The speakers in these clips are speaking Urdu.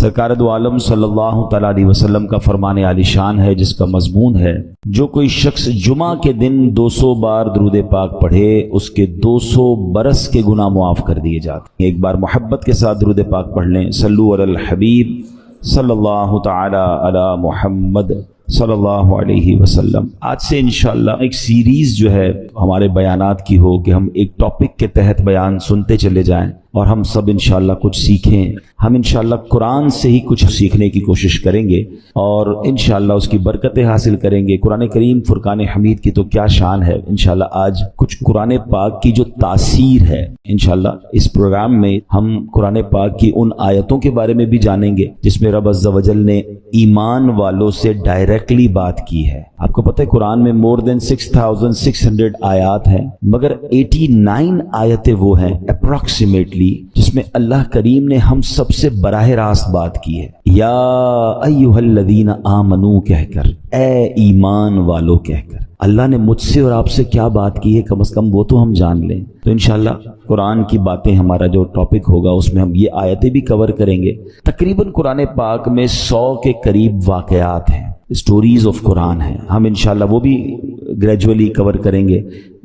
سرکار دو عالم صلی اللہ تعالیٰ علیہ وسلم کا فرمان عالی شان ہے جس کا مضمون ہے جو کوئی شخص جمعہ کے دن 200 بار درود پاک پڑھے اس کے 200 برس کے گناہ معاف کر دیے جاتے ہیں۔ ایک بار محبت کے ساتھ درود پاک پڑھ لیں۔ صلو علی الحبیب صلی اللہ تعالی علی محمد صلی اللہ علیہ وسلم۔ آج سے انشاءاللہ ایک سیریز جو ہے ہمارے بیانات کی ہو کہ ہم ایک ٹاپک کے تحت بیان سنتے چلے جائیں اور ہم سب انشاءاللہ کچھ سیکھیں۔ ہم انشاءاللہ قرآن سے ہی کچھ سیکھنے کی کوشش کریں گے اور انشاءاللہ اس کی برکتیں حاصل کریں گے۔ قرآن کریم فرقان حمید کی تو کیا شان ہے۔ انشاءاللہ آج کچھ قرآن پاک کی جو تاثیر ہے، انشاءاللہ اس پروگرام میں ہم قرآن پاک کی ان آیتوں کے بارے میں بھی جانیں گے جس میں رب عز و جل نے ایمان والوں سے ڈائریکٹلی بات کی ہے۔ آپ کو پتہ ہے قرآن میں more than 6600 آیات ہیں، مگر 89 آیتیں وہ ہیں اپروکسیمیٹلی جس میں اللہ کریم نے ہم سب سے براہ راست بات کی ہے۔ یا ایھا الذین آمنو کہہ کر، اے ایمان والو کہہ کر اللہ نے مجھ سے اور آپ سے کیا بات کی ہے، کم از کم وہ تو ہم جان لیں۔ تو انشاءاللہ قرآن کی باتیں ہمارا جو ٹاپک ہوگا اس میں ہم یہ آیتیں بھی کور کریں گے۔ تقریباً قرآن پاک میں 100 کے قریب واقعات ہیں، اسٹوریز آف قرآن ہیں، ہم انشاءاللہ وہ بھی گریجولی کور کریں گے۔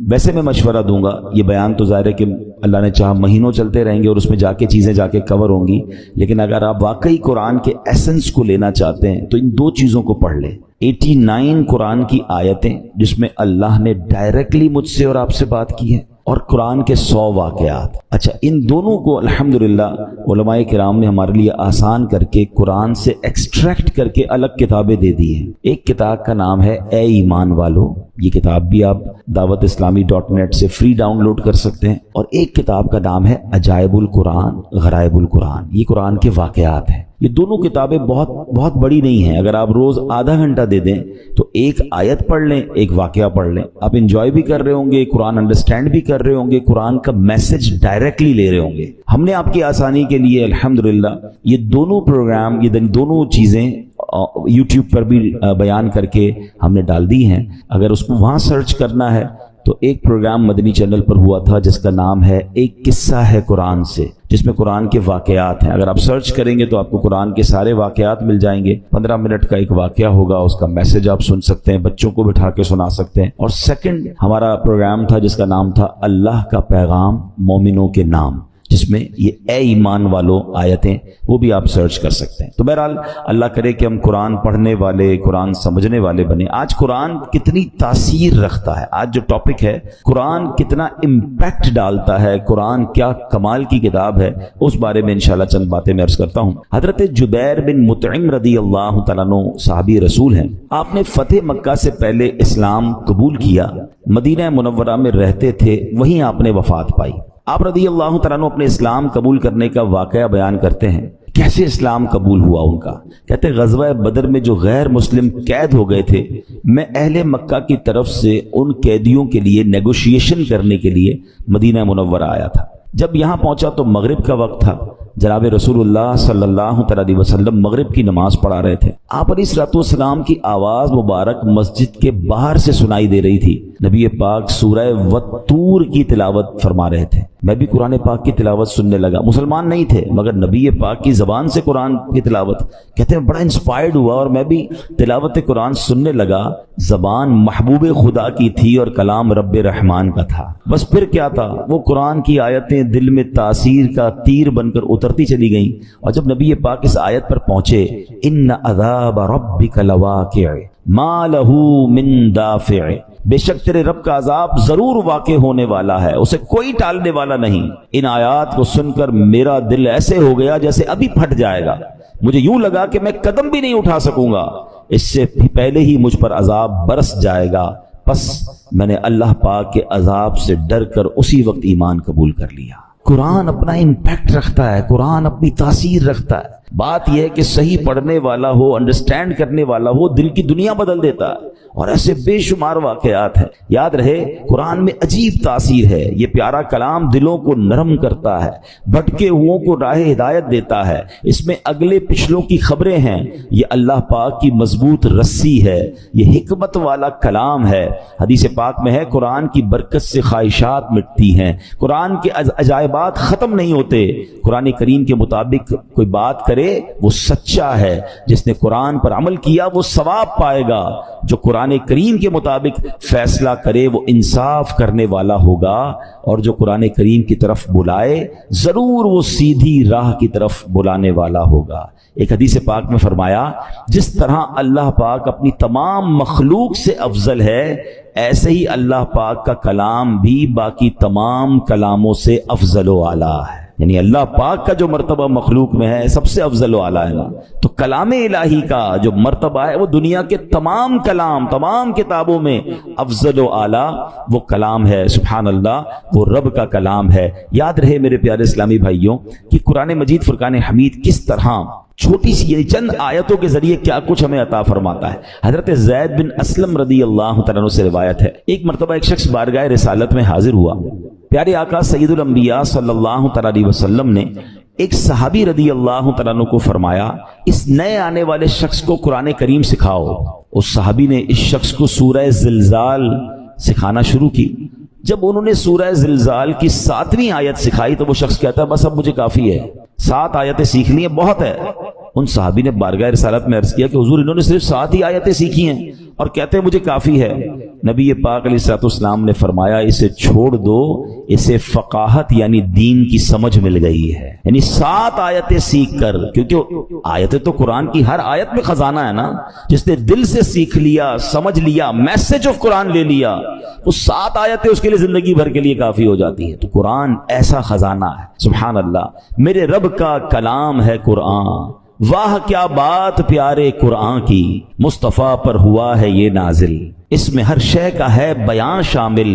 ویسے میں مشورہ دوں گا، یہ بیان تو ظاہر ہے کہ اللہ نے چاہا مہینوں چلتے رہیں گے اور اس میں جا کے چیزیں جا کے کور ہوں گی، لیکن اگر آپ واقعی قرآن کے ایسنس کو لینا چاہتے ہیں تو ان دو چیزوں کو پڑھ لیں۔ 89 قرآن کی آیتیں جس میں اللہ نے ڈائریکٹلی مجھ سے اور آپ سے بات کی ہے، اور قرآن کے 100 واقعات۔ اچھا، ان دونوں کو الحمدللہ علماء کرام نے ہمارے لیے آسان کر کے قرآن سے ایکسٹریکٹ کر کے الگ کتابیں دے دی ہیں۔ ایک کتاب کا نام ہے اے ایمان والو، یہ کتاب بھی آپ dawatIslami.net سے فری ڈاؤن لوڈ کر سکتے ہیں، اور ایک کتاب کا نام ہے عجائب القرآن غرائب القرآن، یہ قرآن کے واقعات ہیں۔ یہ دونوں کتابیں بہت بڑی نہیں ہیں، اگر آپ روز آدھا گھنٹہ دے دیں تو ایک آیت پڑھ لیں، ایک واقعہ پڑھ لیں، آپ انجوائے بھی کر رہے ہوں گے، قرآن انڈرسٹینڈ بھی کر رہے ہوں گے، قرآن کا میسج ڈائریکٹلی لے رہے ہوں گے۔ ہم نے آپ کی آسانی کے لیے الحمدللہ یہ دونوں پروگرام، یہ دونوں چیزیں یوٹیوب پر بھی بیان کر کے ہم نے ڈال دی ہیں۔ اگر اس کو وہاں سرچ کرنا ہے تو ایک پروگرام مدنی چینل پر ہوا تھا جس کا نام ہے ایک قصہ ہے قرآن سے، جس میں قرآن کے واقعات ہیں۔ اگر آپ سرچ کریں گے تو آپ کو قرآن کے سارے واقعات مل جائیں گے۔ 15 منٹ کا ایک واقعہ ہوگا، اس کا میسج آپ سن سکتے ہیں، بچوں کو بٹھا کے سنا سکتے ہیں۔ اور سیکنڈ ہمارا پروگرام تھا جس کا نام تھا اللہ کا پیغام مومنوں کے نام، جس میں یہ اے ایمان والو آیتیں وہ بھی آپ سرچ کر سکتے ہیں۔ تو بہرحال اللہ کرے کہ ہم قرآن پڑھنے والے، قرآن سمجھنے والے بنیں۔ آج قرآن کتنی تاثیر رکھتا ہے، آج جو ٹاپک ہے قرآن کتنا امپیکٹ ڈالتا ہے، قرآن کیا کمال کی کتاب ہے، اس بارے میں انشاءاللہ چند باتیں میں عرض کرتا ہوں۔ حضرت جبیر بن مطعم رضی اللہ تعالیٰ عنہ صحابی رسول ہیں، آپ نے فتح مکہ سے پہلے اسلام قبول کیا، مدینہ منورہ میں رہتے تھے، وہیں آپ نے وفات پائی۔ آپ رضی اللہ تعالیٰ عنہ اپنے اسلام قبول کرنے کا واقعہ بیان کرتے ہیں، کیسے اسلام قبول ہوا ان کا۔ کہتے ہیں غزوہ بدر میں جو غیر مسلم قید ہو گئے تھے، میں اہل مکہ کی طرف سے ان قیدیوں کے لیے نیگوشیشن کرنے کے لیے مدینہ منورہ آیا تھا۔ جب یہاں پہنچا تو مغرب کا وقت تھا، جناب رسول اللہ صلی اللہ علیہ وسلم مغرب کی نماز پڑھا رہے تھے۔ آپ علیہ الصلوۃ والسلام کی آواز مبارک مسجد کے باہر سے سنائی دے رہی تھی۔ نبی پاک سورہ والطور کی تلاوت فرما رہے تھے، میں بھی قرآن پاک کی تلاوت سننے لگا۔ مسلمان نہیں تھے مگر نبی پاک کی زبان سے قرآن کی تلاوت، کہتے ہیں بڑا انسپائرڈ ہوا اور میں بھی تلاوت قرآن سننے لگا۔ زبان محبوب خدا کی تھی اور کلام رب رحمان کا تھا۔ بس پھر کیا تھا، وہ قرآن کی آیتیں دل میں تاثیر کا تیر بن کر اترتی چلی گئیں، اور جب نبی پاک اس آیت پر پہنچے، ان عذاب ربک لواقع ما لہ من دافع، بے شک تیرے رب کا عذاب ضرور واقع ہونے والا ہے، اسے کوئی ٹالنے والا نہیں۔ ان آیات کو سن کر میرا دل ایسے ہو گیا جیسے ابھی پھٹ جائے گا، مجھے یوں لگا کہ میں قدم بھی نہیں اٹھا سکوں گا، اس سے پہلے ہی مجھ پر عذاب برس جائے گا۔ پس میں نے اللہ پاک کے عذاب سے ڈر کر اسی وقت ایمان قبول کر لیا۔ قرآن اپنا امپیکٹ رکھتا ہے، قرآن اپنی تاثیر رکھتا ہے۔ بات یہ ہے کہ صحیح پڑھنے والا ہو، انڈرسٹینڈ کرنے والا ہو، دل کی دنیا بدل دیتا ہے، اور ایسے بے شمار واقعات ہیں۔ یاد رہے قرآن میں عجیب تاثیر ہے، یہ پیارا کلام دلوں کو نرم کرتا ہے، بھٹکے ہوئوں کو راہ ہدایت دیتا ہے، اس میں اگلے پچھلوں کی خبریں ہیں، یہ اللہ پاک کی مضبوط رسی ہے، یہ حکمت والا کلام ہے۔ حدیث پاک میں ہے قرآن کی برکت سے خواہشات مٹتی ہیں، قرآن کے عجائبات ختم نہیں ہوتے۔ قرآن کریم کے مطابق کوئی بات کرے ہے وہ سچا ہے، جس نے قرآن پر عمل کیا وہ ثواب پائے گا، جو قرآن کریم کے مطابق فیصلہ کرے وہ انصاف کرنے والا ہوگا، اور جو قرآن کریم کی طرف بلائے ضرور وہ سیدھی راہ کی طرف بلانے والا ہوگا۔ ایک حدیث پاک میں فرمایا جس طرح اللہ پاک اپنی تمام مخلوق سے افضل ہے، ایسے ہی اللہ پاک کا کلام بھی باقی تمام کلاموں سے افضل و اعلیٰ ہے۔ یعنی اللہ پاک کا جو مرتبہ مخلوق میں ہے سب سے افضل و اعلیٰ ہے نا، تو کلام الہی کا جو مرتبہ ہے وہ دنیا کے تمام کلام، تمام کتابوں میں افضل و اعلیٰ وہ کلام ہے۔ سبحان اللہ، وہ رب کا کلام ہے۔ یاد رہے میرے پیارے اسلامی بھائیوں کہ قرآن مجید فرقان حمید کس طرح چھوٹی سی یعنی چند آیتوں کے ذریعے کیا کچھ ہمیں عطا فرماتا ہے۔ حضرت زید بن اسلم رضی اللہ تعالیٰ عنہ سے روایت ہے، ایک مرتبہ ایک شخص بارگاہ رسالت میں حاضر ہوا، پیارے آقا سید الانبیاء صلی اللہ تعالیٰ علیہ وسلم نے ایک صحابی رضی اللہ تعالیٰ عنہ کو فرمایا اس نئے آنے والے شخص کو قرآن کریم سکھاؤ۔ اس صحابی نے اس شخص کو سورہ زلزال سکھانا شروع کی۔ جب انہوں نے سورہ زلزال کی 7ویں آیت سکھائی تو وہ شخص کہتا ہے بس اب مجھے کافی ہے، 7 آیتیں سیکھ لی ہیں، بہت ہے۔ ان صحابی نے بارگاہ رسالت میں عرض کیا کہ حضور انہوں نے صرف 7 ہی آیتیں سیکھی ہیں اور کہتے ہیں مجھے کافی ہے۔ نبی پاک علیہ الصلوۃ والسلام نے فرمایا اسے چھوڑ دو، اسے فقاہت یعنی دین کی سمجھ مل گئی ہے۔ یعنی 7 آیتیں سیکھ کر، کیونکہ آیتیں تو قرآن کی ہر آیت میں خزانہ ہے نا، جس نے دل سے سیکھ لیا، سمجھ لیا، میسج آف قرآن لے لیا، وہ 7 آیتیں اس کے لیے زندگی بھر کے لیے کافی ہو جاتی ہے۔ تو قرآن ایسا خزانہ ہے، سبحان اللہ، میرے رب کا کلام ہے قرآن، واہ کیا بات پیارے قرآن کی، مصطفیٰ پر ہوا ہے یہ نازل، اس میں ہر شے کا ہے بیان شامل،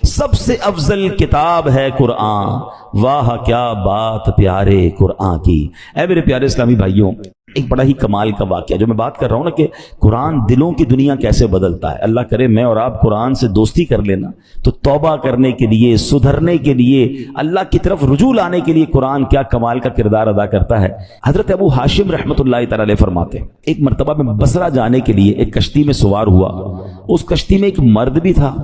سب سے افضل کتاب ہے قرآن، واہ کیا بات پیارے قرآن کی۔ اے میرے پیارے اسلامی بھائیوں، ایک بڑا ہی کمال کا واقعہ جو میں بات کر رہا ہوں نا کہ قرآن دلوں کی دنیا کیسے بدلتا ہے۔ اللہ کرے میں اور آپ قرآن سے دوستی کر لینا تو توبہ کرنے کے لیے، سدھرنے کے لیے، اللہ کی طرف رجوع لانے کے لیے قرآن کیا کمال کا کردار ادا کرتا ہے۔ حضرت ابو ہاشم رحمۃ اللہ تعالی علیہ فرماتے ہیں ایک مرتبہ میں بصرہ جانے کے لیے ایک کشتی میں سوار ہوا، اس کشتی میں ایک مرد بھی تھا،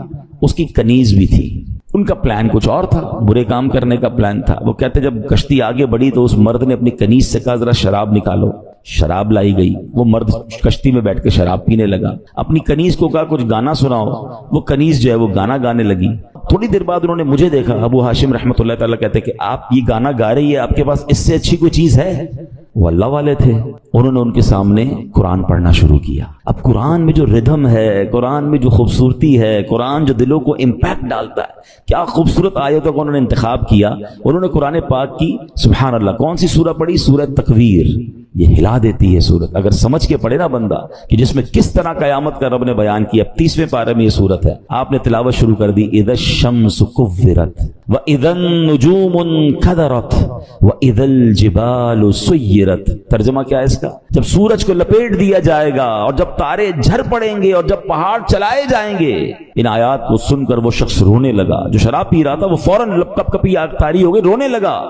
اس کی کنیز بھی تھی۔ ان کا پلان کچھ اور تھا، برے کام کرنے کا پلان تھا۔ وہ کہتے جب کشتی آگے بڑھی تو اس مرد نے اپنی کنیز سے کہا ذرا شراب نکالو، شراب لائی گئی، وہ مرد کشتی میں بیٹھ کے شراب پینے لگا۔ اپنی کنیز کو کہا کچھ گانا سناؤ، وہ کنیز جو ہے وہ گانا گانے لگی۔ تھوڑی دیر بعد انہوں نے مجھے دیکھا، ابو ہاشم رحمۃ اللہ تعالیٰ کہتے کہ آپ یہ گانا گا رہی ہے، آپ کے پاس اس سے اچھی کوئی چیز ہے؟ وہ اللہ والے تھے، انہوں نے ان کے سامنے قرآن پڑھنا شروع کیا۔ اب قرآن میں جو ردھم ہے، قرآن میں جو خوبصورتی ہے، قرآن جو دلوں کو امپیکٹ ڈالتا ہے، کیا خوبصورت آیتوں کو انہوں نے انتخاب کیا۔ انہوں نے قرآن پاک کی سبحان اللہ کون سی سورہ پڑھی؟ سورہ تکویر۔ یہ ہلا دیتی ہے سورت، اگر سمجھ کے پڑھے نا بندہ کہ جس میں کس طرح قیامت کا رب نے بیان کیا۔ 30ویں پارے میں یہ سورت ہے، آپ نے تلاوت شروع کر دی، اذا الشمس کورت واذا النجوم انکدرت واذا الجبال سیرت۔ ترجمہ کیا ہے اس کا؟ جب سورج کو لپیٹ دیا جائے گا اور جب تارے جھر پڑیں گے اور جب پہاڑ چلائے جائیں گے۔ ان آیات کو سن کر وہ شخص رونے لگا، جو شراب پی رہا تھا وہ فوراً کپ کپی آگ تاری ہو گئی، رونے لگا۔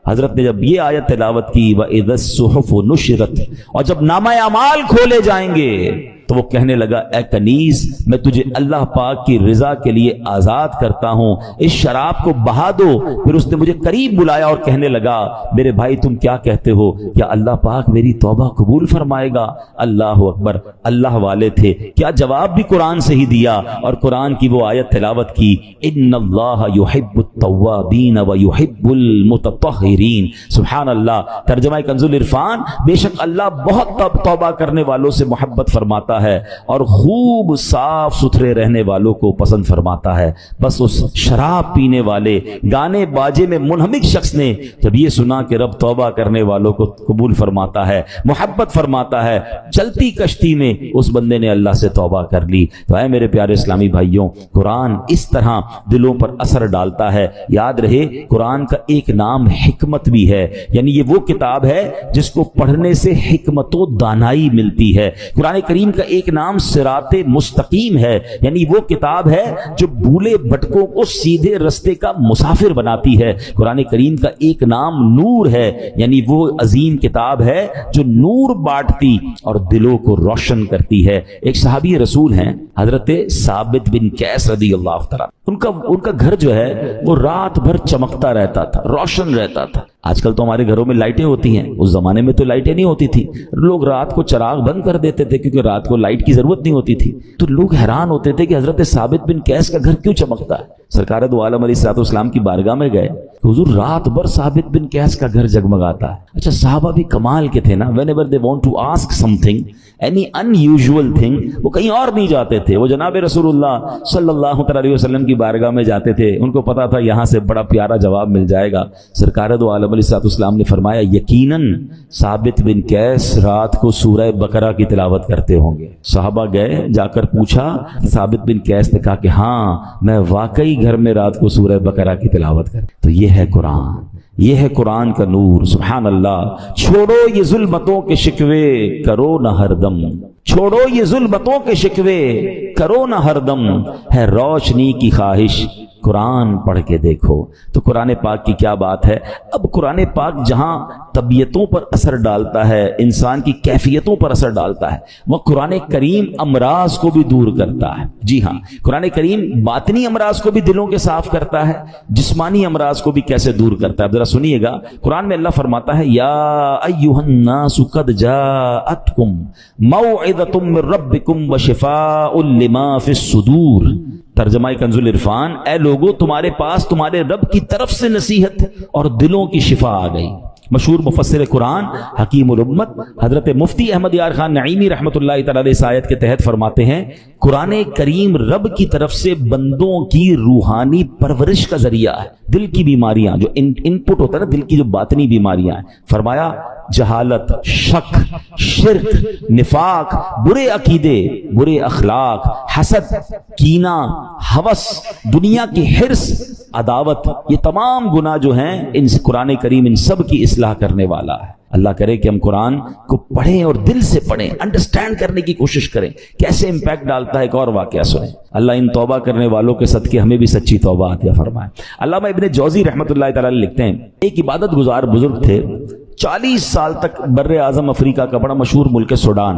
حضرت نے جب یہ آیت تلاوت کی وَإِذَا الصُّحُفُ نُشِرَتْ، اور جب نامہ اعمال کھولے جائیں گے تو وہ کہنے لگا اے کنیز میں تجھے اللہ پاک کی رضا کے لیے آزاد کرتا ہوں، اس شراب کو بہا دو۔ پھر اس نے مجھے قریب بلایا اور کہنے لگا میرے بھائی تم کیا کہتے ہو، کیا اللہ پاک میری توبہ قبول فرمائے گا؟ اللہ اکبر، اللہ والے تھے، کیا جواب بھی قرآن سے ہی دیا اور قرآن کی وہ آیت تلاوت کی، ان اللہ یحب التوابین ویحب المتطہرین۔ سبحان اللہ۔ ترجمہ کنز العرفان، بے شک اللہ بہت توبہ کرنے والوں سے محبت فرماتا ہے اور خوب صاف ستھرے رہنے والوں کو پسند فرماتا ہے۔ بس اس شراب پینے والے گانے باجے میں منہمک شخص نے جب یہ سنا کہ رب توبہ کرنے والوں کو قبول فرماتا ہے، محبت فرماتا ہے، چلتی کشتی میں اس بندے نے اللہ سے توبہ کر لی۔ تو اے میرے پیارے اسلامی بھائیوں، قرآن اس طرح دلوں پر اثر ڈالتا ہے۔ یاد رہے قرآن کا ایک نام حکمت بھی ہے، یعنی یہ وہ کتاب ہے جس کو پڑھنے سے حکمت و دانائی ملتی ہے۔ قرآن کریم کا ایک نام صراط مستقیم ہے، یعنی وہ کتاب ہے جو بھولے بھٹکوں کو سیدھے رستے کا مسافر بناتی ہے۔ قرآن کریم کا ایک نام نور ہے، یعنی وہ عظیم کتاب ہے جو نور بانٹتی اور دلوں کو روشن کرتی ہے۔ ایک صحابی رسول ہیں حضرت ثابت بن قیس رضی اللہ تعالیٰ، ان کا گھر جو ہے وہ رات بھر چمکتا رہتا تھا، روشن رہتا تھا۔ آج کل تو ہمارے گھروں میں لائٹیں ہوتی ہیں، اس زمانے میں تو لائٹیں نہیں ہوتی تھی، لوگ رات کو چراغ بند کر دیتے تھے کیونکہ رات کو لائٹ کی ضرورت نہیں ہوتی تھی۔ تو لوگ حیران ہوتے تھے کہ حضرت ثابت بن قیس کا گھر کیوں چمکتا ہے۔ سرکار دو عالم علیہ الصلوۃ والسلام کی بارگاہ میں گئے، حضور رات بھر ثابت بن قیس کا گھر جگمگاتا ہے۔ اچھا صحابہ بھی کمال کے تھے نا، whenever they want to ask something, any unusual thing، وہ کہیں اور نہیں جاتے تھے، وہ جناب رسول اللہ صلی اللہ علیہ وسلم کی بارگاہ میں جاتے تھے۔ ان کو پتا تھا یہاں سے بڑا پیارا جواب مل جائے گا۔ سرکار دو عالم علیہ الصلوۃ والسلام نے فرمایا یقیناً ثابت بن قیس رات کو سورہ بقرہ کی تلاوت کرتے ہوں گے۔ صحابہ گئے، جا کر پوچھا، ثابت بن قیس نے کہا کہ ہاں میں واقعی گھر میں رات کو سورہ بقرہ کی تلاوت کرتا۔ تو یہ ہے قرآن، یہ ہے قرآن کا نور۔ سبحان اللہ۔ چھوڑو یہ ظلمتوں کے شکوے کرو نہ ہر دم، چھوڑو یہ ظلمتوں کے شکوے کرو نہ ہر دم، ہے روشنی کی خواہش قرآن پڑھ کے دیکھو۔ تو قرآن پاک کی کیا بات ہے۔ اب قرآن پاک جہاں طبیعتوں پر اثر ڈالتا ہے، انسان کی کیفیتوں پر اثر ڈالتا ہے، وہ قرآن کریم امراض کو بھی دور کرتا ہے۔ جی ہاں، قرآن کریم باطنی امراض کو بھی دلوں کے صاف کرتا ہے، جسمانی امراض کو بھی کیسے دور کرتا ہے۔ ذرا سنیے گا، قرآن میں اللہ فرماتا ہے یا ایھا الناس قد جاءتکم موعظۃ من ربکم وشفاء لما فی الصدور۔ ترجمہ کنز العرفان، اے لوگو تمہارے پاس تمہارے رب کی طرف سے نصیحت اور دلوں کی شفا آ گئی۔ مشہور مفسر قرآن حکیم الامت حضرت مفتی احمد یار خان نعیمی رحمۃ اللہ تعالی علیہ اس آیت کے تحت فرماتے ہیں قرآن کریم رب کی طرف سے بندوں کی روحانی پرورش کا ذریعہ ہے۔ دل کی بیماریاں جو ان پٹ ہوتا ہے نا، دل کی جو باطنی بیماریاں ہیں، فرمایا جہالت، شک، شرک، نفاق، برے عقیدے، برے اخلاق، حسد، کینہ، ہوس، دنیا کی حرص، عداوت، یہ تمام گناہ جو ہیں ان سے قرآن کریم ان سب کی اصلاح کرنے والا ہے۔ اللہ کرے کہ ہم قرآن کو پڑھیں اور دل سے پڑھیں، انڈرسٹینڈ کرنے کی کوشش کریں کیسے امپیکٹ ڈالتا ہے۔ ایک اور واقعہ سنیں، اللہ ان توبہ کرنے والوں کے صدقے ہمیں بھی سچی توبہ عطا فرمائے۔ علامہ ابن جوزی رحمۃ اللہ تعالی علیہ لکھتے ہیں ایک عبادت گزار بزرگ تھے، 40 سال تک بر اعظم افریقہ کا بڑا مشہور ملک سوڈان،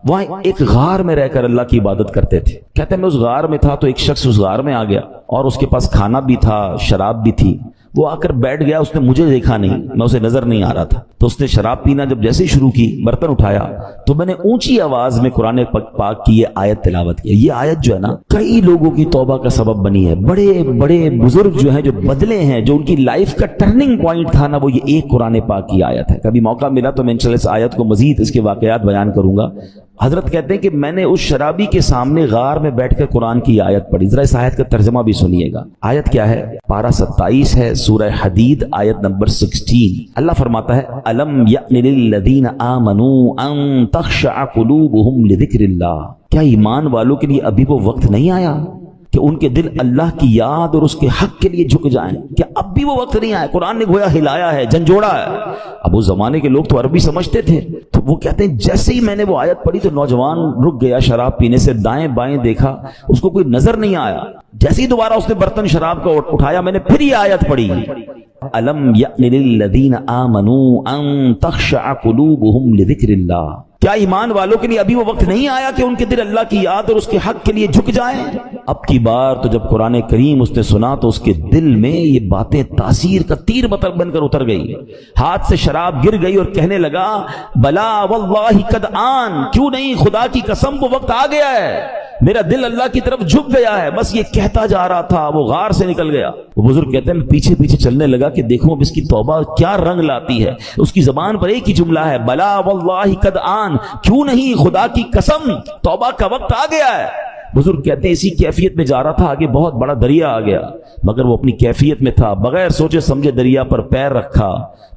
وہاں ایک غار میں رہ کر اللہ کی عبادت کرتے تھے۔ کہتے ہیں میں اس غار میں تھا تو ایک شخص اس غار میں آ گیا اور اس کے پاس کھانا بھی تھا، شراب بھی تھی۔ وہ آ کر بیٹھ گیا، اس نے مجھے دیکھا نہیں، میں اسے نظر نہیں آ رہا تھا، تو اس نے شراب پینا جب جیسے ہی شروع کی، برتن اٹھایا تو میں نے اونچی آواز میں قرآن پاک کی یہ آیت تلاوت کی۔ یہ آیت جو ہے نا کئی لوگوں کی توبہ کا سبب بنی ہے۔ بڑے بڑے بزرگ جو ہیں، جو بدلے ہیں، جو ان کی لائف کا ٹرننگ پوائنٹ تھا نا، وہ یہ ایک قرآن پاک کی آیت ہے۔ کبھی موقع ملا تو میں انشاءاللہ اس آیت کو مزید اس کے واقعات بیان کروں گا۔ حضرت کہتے ہیں کہ میں نے اس شرابی کے سامنے غار میں بیٹھ کر قرآن کی آیت پڑھی۔ ذرا اس آیت کا ترجمہ بھی سنیے گا۔ آیت کیا ہے؟ پارہ 27 ہے، سورہ حدید، آیت نمبر 16۔ اللہ فرماتا ہے الم یأن للذین آمنوا ان تخشع قلوبہم لذکر اللہ۔ کیا ایمان والوں کے لیے ابھی وہ وقت نہیں آیا کہ ان کے دل اللہ کی یاد اور اس کے حق کے لیے جھک جائیں؟ کیا اب بھی وہ وقت نہیں آیا؟ قرآن نے گویا ہلایا ہے، جھنجھوڑا ہے۔ اب اس زمانے کے لوگ تو عربی سمجھتے تھے، تو وہ کہتے ہیں جیسے ہی میں نے وہ آیت پڑھی تو نوجوان رک گیا شراب پینے سے، دائیں بائیں دیکھا، اس کو کوئی نظر نہیں آیا۔ جیسے ہی دوبارہ اس نے برتن شراب کا اٹھایا، میں نے پھر یہ آیت پڑھی الم یأن للذین آمنوا ان تخشع قلوبہم لذکر اللہ۔ کیا ایمان والوں کے لیے ابھی وہ وقت نہیں آیا کہ ان کے دل اللہ کی یاد اور اس کے حق کے لیے جھک جائیں؟ اب کی بار تو جب قرآن کریم اس نے سنا تو اس کے دل میں یہ باتیں تاثیر کا تیر بن کر اتر گئی، ہاتھ سے شراب گر گئی اور کہنے لگا بلا واللہ قد آن، کیوں نہیں، خدا کی قسم وہ وقت آ گیا ہے، میرا دل اللہ کی طرف جھک گیا ہے۔ بس یہ کہتا جا رہا تھا، وہ غار سے نکل گیا۔ وہ بزرگ کہتے ہیں پیچھے پیچھے چلنے لگا کہ دیکھو اب اس کی توبہ کیا رنگ لاتی ہے۔ اس کی زبان پر ایک ہی جملہ ہے بلا واللہ قد آن، کیوں نہیں، خدا کی قسم توبہ کا وقت آ گیا ہے۔ بزرگ کہتے ہیں اسی کیفیت میں جا رہا تھا، آگے بہت بڑا دریا آ گیا، مگر وہ اپنی کیفیت میں تھا، بغیر سوچے سمجھے دریا پر پیر رکھا،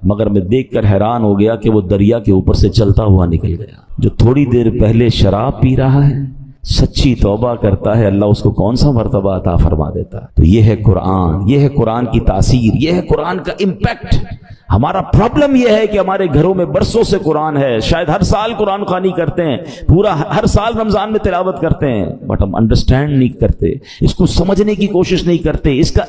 مگر میں دیکھ کر حیران ہو گیا کہ وہ دریا کے اوپر سے چلتا ہوا نکل گیا۔ جو تھوڑی دیر پہلے شراب پی رہا ہے، سچی توبہ کرتا ہے، اللہ اس کو کون سا مرتبہ عطا فرما دیتا ہے۔ تو یہ ہے قرآن، یہ ہے قرآن کی تاثیر، یہ ہے قرآن کا امپیکٹ۔ ہمارا پرابلم یہ ہے کہ ہمارے گھروں میں برسوں سے قرآن ہے، شاید ہر سال قرآن خوانی کرتے ہیں، پورا ہر سال رمضان میں تلاوت کرتے ہیں، بٹ ہم انڈرسٹینڈ نہیں کرتے، اس کو سمجھنے کی کوشش نہیں کرتے، اس کا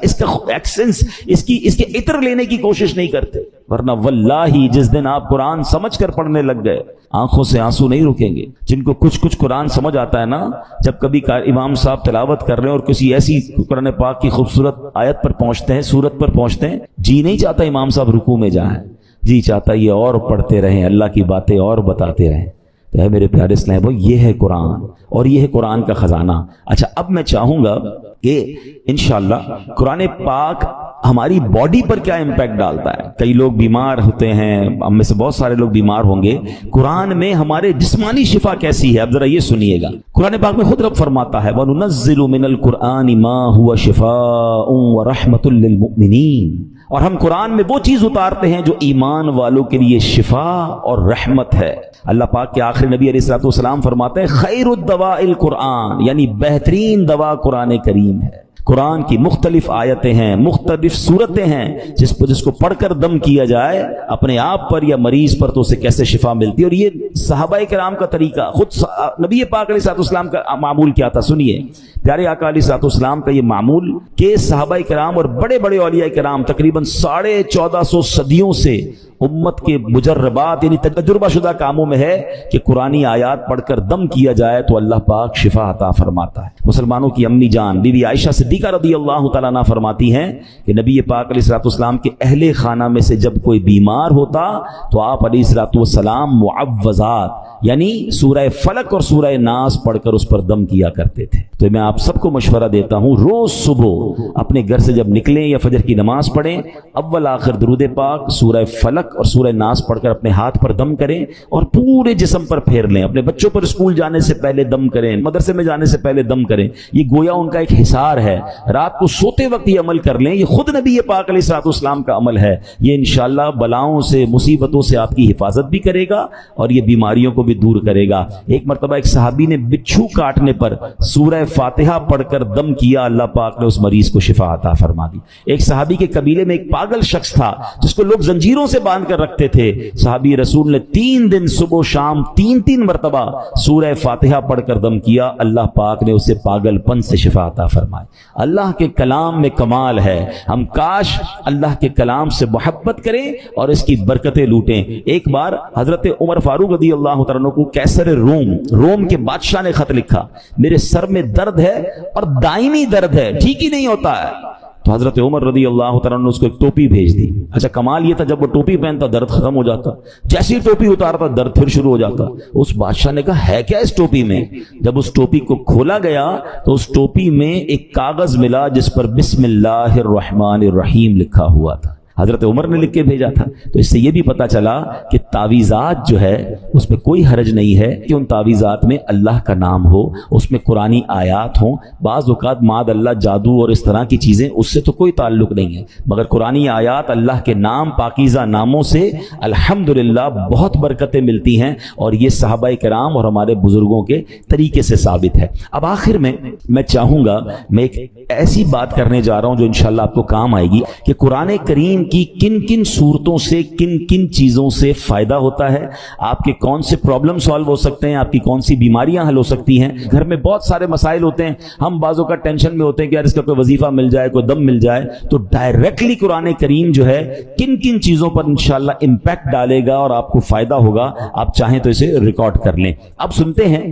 ایکسنس، اس کے عطر لینے کی کوشش نہیں کرتے۔ ورنہ واللہ جس دن آپ قرآن سمجھ کر پڑھنے لگ گئے آنکھوں سے آنسو نہیں رکیں گے۔ جن کو کچھ قرآن سمجھ آتا ہے نا، جب کبھی امام صاحب تلاوت کر رہے ہیں اور کسی ایسی قرآن پاک کی خوبصورت آیت پر پہنچتے ہیں، سورت پر پہنچتے ہیں، جی نہیں چاہتا امام صاحب رکوع میں جائیں، جی چاہتا یہ اور پڑھتے رہیں، اللہ کی باتیں اور بتاتے رہیں۔ تو ہے میرے پیارے اسلام بھائی، یہ ہے قرآن اور یہ ہے قرآن کا خزانہ۔ اچھا، اب میں چاہوں گا کہ انشاءاللہ قرآن پاک ہماری باڈی پر کیا امپیکٹ ڈالتا ہے۔ کئی لوگ بیمار ہوتے ہیں، ہم میں سے بہت سارے لوگ بیمار ہوں گے، قرآن میں ہمارے جسمانی شفا کیسی ہے؟ اب ذرا یہ سنیے گا، قرآن پاک میں خود رب فرماتا ہے وَنُنَزِّلُ مِنَ الْقُرْآنِ مَا هُوَ شِفَاءٌ وَرَحْمَةٌ لِّلْمُؤْمِنِينَ، اور ہم قرآن میں وہ چیز اتارتے ہیں جو ایمان والوں کے لیے شفا اور رحمت ہے۔ اللہ پاک کے آخری نبی علیہ الصلوۃ والسلام فرماتے ہیں خیر الدواء القرآن، یعنی بہترین دوا قرآن کریم ہے۔ قرآن کی مختلف آیتیں ہیں، مختلف صورتیں ہیں، جس کو پڑھ کر دم کیا جائے اپنے آپ پر یا مریض پر تو اسے کیسے شفا ملتی ہے۔ اور یہ صحابہ کرام کا طریقہ، خود نبی پاک علیہ الصلوۃ والسلام کا معمول کیا تھا؟ سنیے، پیارے آقا علیہ الصلوۃ والسلام کا یہ معمول کہ صحابہ کرام اور بڑے بڑے اولیاء کرام تقریباً 1450 صدیوں سے امت کے مجربات یعنی تجربہ شدہ کاموں میں ہے کہ قرآنی آیات پڑھ کر دم کیا جائے تو اللہ پاک شفا عطا فرماتا ہے۔ مسلمانوں کی امی جان بی بی عائشہ صدیقہ رضی اللہ تعالیٰ عنہ فرماتی ہیں کہ نبی پاک علیہ الصلوۃ والسلام کے اہل خانہ میں سے جب کوئی بیمار ہوتا تو آپ علیہ الصلوۃ والسلام معوذات یعنی سورہ فلق اور سورہ ناس پڑھ کر اس پر دم کیا کرتے تھے۔ تو میں آپ سب کو مشورہ دیتا ہوں، روز صبح اپنے گھر سے جب نکلیں یا فجر کی نماز پڑھیں، اول آخر درود پاک، سورہ فلق اور سورہ ناس پڑھ کر اپنے ہاتھ پر دم کریں اور پورے جسم پر پھیر لیں۔ اپنے بچوں پر اسکول جانے سے پہلے دم کریں، مدرسے میں جانے سے پہلے دم کریں۔ یہ گویا ان کا ایک حصار ہے، رات کو سوتے وقت یہ عمل کر لیں۔ یہ خود نبی پاک علیہ الصلوۃ والسلام کا عمل ہے۔ یہ انشاءاللہ بلاؤں سے، مصیبتوں سے آپ کی حفاظت بھی کرے گا اور یہ بیماریوں کو بھی دور کرے گا۔ ایک مرتبہ ایک صحابی نے بچھو کاٹنے پر سورہ فاتحہ پڑھ کر دم کیا، اللہ پاک نے اس مریض کو شفا عطا فرما دی۔ ایک صحابی کے قبیلے میں ایک پاگل شخص تھا جس کو لوگ زنجیروں سے باندھ کر رکھتے تھے۔ صحابی رسول نے 3 دن صبح و شام 3 مرتبہ سورہ فاتحہ پڑھ کر دم کیا، اللہ پاک نے اسے پاگل پن سے شفا عطا فرمائی۔ اللہ کے کلام میں کمال ہے، ہم کاش اللہ کے کلام سے محبت کریں اور اس کی برکتیں لوٹیں۔ ایک بار حضرت عمر فاروق رضی اللہ تعالیٰ عنہ کو کیسر روم کے بادشاہ نے خط لکھا، میرے سر میں درد ہے اور دائمی درد ہے، ٹھیک ہی نہیں ہوتا ہے۔ تو حضرت عمر رضی اللہ تعالیٰ نے اس کو ایک ٹوپی بھیج دی۔ اچھا، کمال یہ تھا جب وہ ٹوپی پہنتا درد ختم ہو جاتا، جیسی ٹوپی اتارتا درد پھر شروع ہو جاتا۔ اس بادشاہ نے کہا ہے کیا اس ٹوپی میں؟ جب اس ٹوپی کو کھولا گیا تو اس ٹوپی میں ایک کاغذ ملا جس پر بسم اللہ الرحمن الرحیم لکھا ہوا تھا۔ حضرت عمر نے لکھ کے بھیجا تھا۔ تو اس سے یہ بھی پتا چلا کہ تعویذات جو ہے اس میں کوئی حرج نہیں ہے کہ ان تعویذات میں اللہ کا نام ہو، اس میں قرآنی آیات ہوں۔ بعض اوقات معاذ اللہ جادو اور اس طرح کی چیزیں، اس سے تو کوئی تعلق نہیں ہے، مگر قرآنی آیات، اللہ کے نام، پاکیزہ ناموں سے الحمدللہ بہت برکتیں ملتی ہیں، اور یہ صحابہ کرام اور ہمارے بزرگوں کے طریقے سے ثابت ہے۔ اب آخر میں چاہوں گا، میں ایک ایسی بات کرنے جا رہا ہوں جو انشاءاللہ آپ کو کام آئے گی کہ قرآن کریم کی کن کن صورتوں سے، کن کن چیزوں سے فائدہ ہوتا ہے، آپ کے کون سے پرابلم سالو ہو سکتے ہیں، آپ کی کون سی بیماریاں حل ہو سکتی ہیں۔ گھر میں بہت سارے مسائل ہوتے ہیں، ہم بعضوں کا ٹینشن میں ہوتے ہیں کہ یار اس کا کوئی وظیفہ مل جائے، کوئی دم مل جائے، تو ڈائریکٹلی قرآن کریم جو ہے کن کن چیزوں پر انشاءاللہ امپیکٹ ڈالے گا اور آپ کو فائدہ ہوگا۔ آپ چاہیں تو اسے ریکارڈ کر لیں۔ اب سنتے ہیں،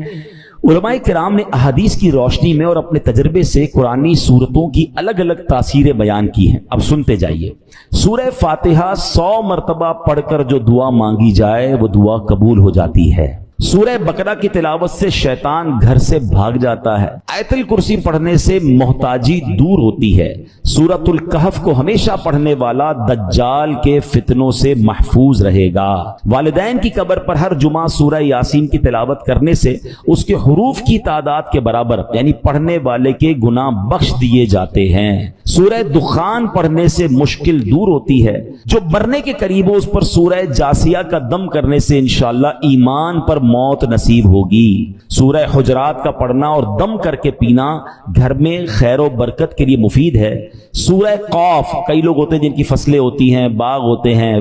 علماء کرام نے احادیث کی روشنی میں اور اپنے تجربے سے قرآنی سورتوں کی الگ الگ تاثیریں بیان کی ہیں۔ اب سنتے جائیے۔ سورہ فاتحہ 100 مرتبہ پڑھ کر جو دعا مانگی جائے وہ دعا قبول ہو جاتی ہے۔ سورہ بقرہ کی تلاوت سے شیطان گھر سے بھاگ جاتا ہے۔ آیت الکرسی پڑھنے سے محتاجی دور ہوتی ہے۔ سورۃ الکہف کو ہمیشہ پڑھنے والا دجال کے فتنوں سے محفوظ رہے گا۔ والدین کی قبر پر ہر جمعہ سورہ یاسین کی تلاوت کرنے سے اس کے حروف کی تعداد کے برابر یعنی پڑھنے والے کے گناہ بخش دیے جاتے ہیں۔ سورہ دخان پڑھنے سے مشکل دور ہوتی ہے۔ جو مرنے کے قریب ہو اس پر سورہ جاسیہ کا دم کرنے سے انشاءاللہ ایمان پر موت نصیب ہوگی۔ سورہ حجرات کا پڑھنا اور دم کر کے پینا گھر میں خیر و برکت کے لیے مفید ہے۔ سورہ قاف، کئی لوگ ہوتے ہیں جن کی فصلیں ہوتی ہیں، باغ ہوتے ہیں،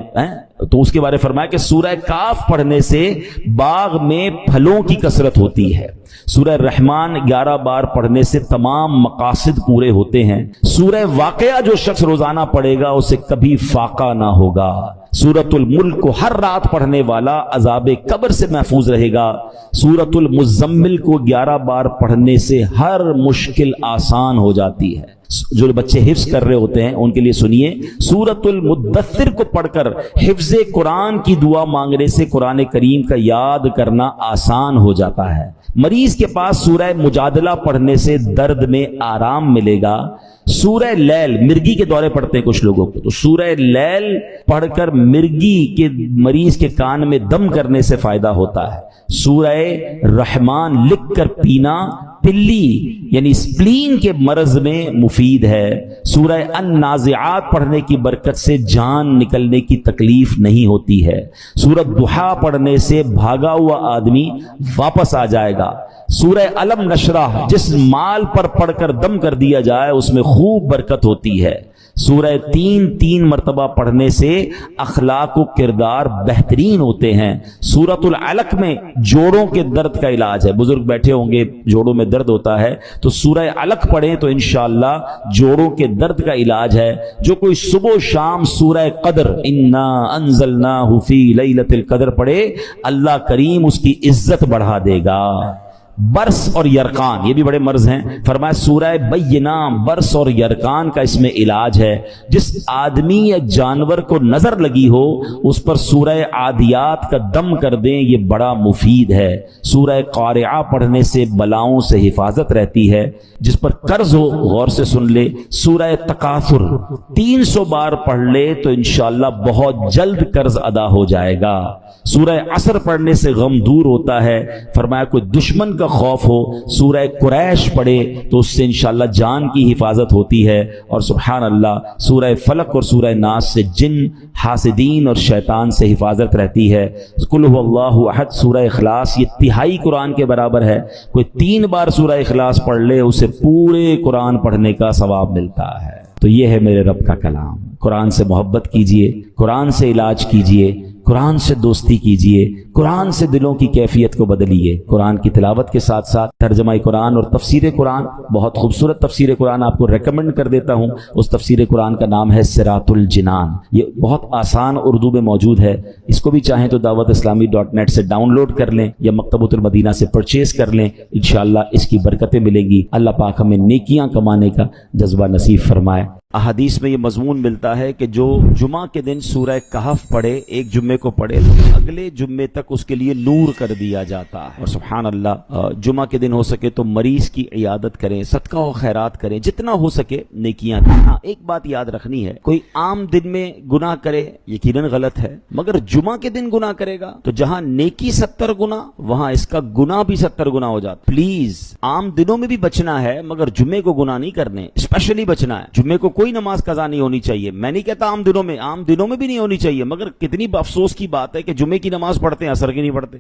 تو اس کے بارے فرمایا کہ سورہ کاف پڑھنے سے باغ میں پھلوں کی کثرت ہوتی ہے۔ سورہ رحمان 11 بار پڑھنے سے تمام مقاصد پورے ہوتے ہیں۔ سورہ واقعہ جو شخص روزانہ پڑھے گا اسے کبھی فاقہ نہ ہوگا۔ سورۃ الملک کو ہر رات پڑھنے والا عذاب قبر سے محفوظ رہے گا۔ سورۃ المزمل کو 11 بار پڑھنے سے ہر مشکل آسان ہو جاتی ہے۔ جو بچے حفظ کر رہے ہوتے ہیں ان کے لیے سنیے، سورۃ المدثر کو پڑھ کر حفظ قرآن کی دعا مانگنے سے قرآن کریم کا یاد کرنا آسان ہو جاتا ہے۔ مریض کے پاس سورہ مجادلہ پڑھنے سے درد میں آرام ملے گا۔ سورہ لیل، مرگی کے دورے پڑھتے ہیں کچھ لوگوں کو، تو سورہ لیل پڑھ کر مرگی کے مریض کے کان میں دم کرنے سے فائدہ ہوتا ہے۔ سورہ رحمان لکھ کر پینا پلی یعنی سپلین کے مرض میں مفید ہے۔ سورہ النازعات پڑھنے کی برکت سے جان نکلنے کی تکلیف نہیں ہوتی ہے۔ سورۃ ضحیٰ پڑھنے سے بھاگا ہوا آدمی واپس آ جائے گا۔ سورہ علم نشرح جس مال پر پڑھ کر دم کر دیا جائے اس میں خوب برکت ہوتی ہے۔ سورہ 3 مرتبہ پڑھنے سے اخلاق و کردار بہترین ہوتے ہیں۔ سورۃ العلق میں جوڑوں کے درد کا علاج ہے۔ بزرگ بیٹھے ہوں گے، جوڑوں میں درد ہوتا ہے تو سورہ علق پڑھیں تو انشاءاللہ جوڑوں کے درد کا علاج ہے۔ جو کوئی صبح و شام سورہ قدر انا انزلناہ فی لیلۃ القدر پڑھے، اللہ کریم اس کی عزت بڑھا دے گا۔ برس اور یرقان یہ بھی بڑے مرض ہیں، فرمایا سورہ بینہ برس اور یرقان کا اس میں علاج ہے۔ جس آدمی یا جانور کو نظر لگی ہو اس پر سورہ عادیات کا دم کر دیں، یہ بڑا مفید ہے۔ سورہ قارعہ پڑھنے سے بلاؤں سے حفاظت رہتی ہے۔ جس پر قرض ہو غور سے سن لے، سورہ تکاثر 300 بار پڑھ لے تو انشاءاللہ بہت جلد قرض ادا ہو جائے گا۔ سورہ عصر پڑھنے سے غم دور ہوتا ہے۔ فرمایا کوئی دشمن کا خوف ہو سورہ قریش پڑھے تو اس سے انشاءاللہ جان کی حفاظت ہوتی ہے۔ اور سبحان اللہ سورہ فلق اور سورہ ناس سے جن، حاسدین اور شیطان سے حفاظت رہتی ہے۔ قل هو اللہ احد سورہ اخلاص یہ تہائی قرآن کے برابر ہے۔ کوئی 3 بار سورہ اخلاص پڑھ لے اسے پورے قرآن پڑھنے کا ثواب ملتا ہے۔ تو یہ ہے میرے رب کا کلام۔ قرآن سے محبت کیجئے، قرآن سے علاج کیجئے، قرآن سے دوستی کیجئے، قرآن سے دلوں کی کیفیت کو بدلیے۔ قرآن کی تلاوت کے ساتھ ساتھ ترجمہ قرآن اور تفسیر قرآن، بہت خوبصورت تفسیر قرآن آپ کو ریکمنڈ کر دیتا ہوں۔ اس تفسیر قرآن کا نام ہے صراط الجنان، یہ بہت آسان اردو میں موجود ہے۔ اس کو بھی چاہیں تو dawatIslami.net سے ڈاؤن لوڈ کر لیں یا مکتبۃ المدینہ سے پرچیز کر لیں، انشاءاللہ اس کی برکتیں ملیں گی۔ اللہ پاک ہمیں نیکیاں کمانے کا جذبہ نصیب فرمائے۔ احادیث میں یہ مضمون ملتا ہے کہ جو جمعہ کے دن سورہ کہف پڑھے، ایک جمعے کو پڑھے تو اگلے جمعے تک اس کے لیے نور کر دیا جاتا ہے۔ اور سبحان اللہ جمعہ کے دن ہو سکے تو مریض کی عیادت کریں، صدقہ و خیرات کریں، جتنا ہو سکے نیکیاں کریں۔ ہاں ایک بات یاد رکھنی ہے، کوئی عام دن میں گناہ کرے یقیناً غلط ہے، مگر جمعہ کے دن گناہ کرے گا تو جہاں نیکی 70 گنا وہاں اس کا گناہ بھی 70 گنا ہو جاتا۔ پلیز عام دنوں میں بھی بچنا ہے مگر جمعے کو گناہ نہیں کرنے، اسپیشلی بچنا ہے۔ جمعے کو کوئی نماز قضا نہیں ہونی چاہیے۔ میں نہیں کہتا عام دنوں میں بھی نہیں ہونی چاہیے، مگر کتنی افسوس کی بات ہے کہ جمعے کی نماز پڑھتے ہیں عصر کی نہیں پڑھتے۔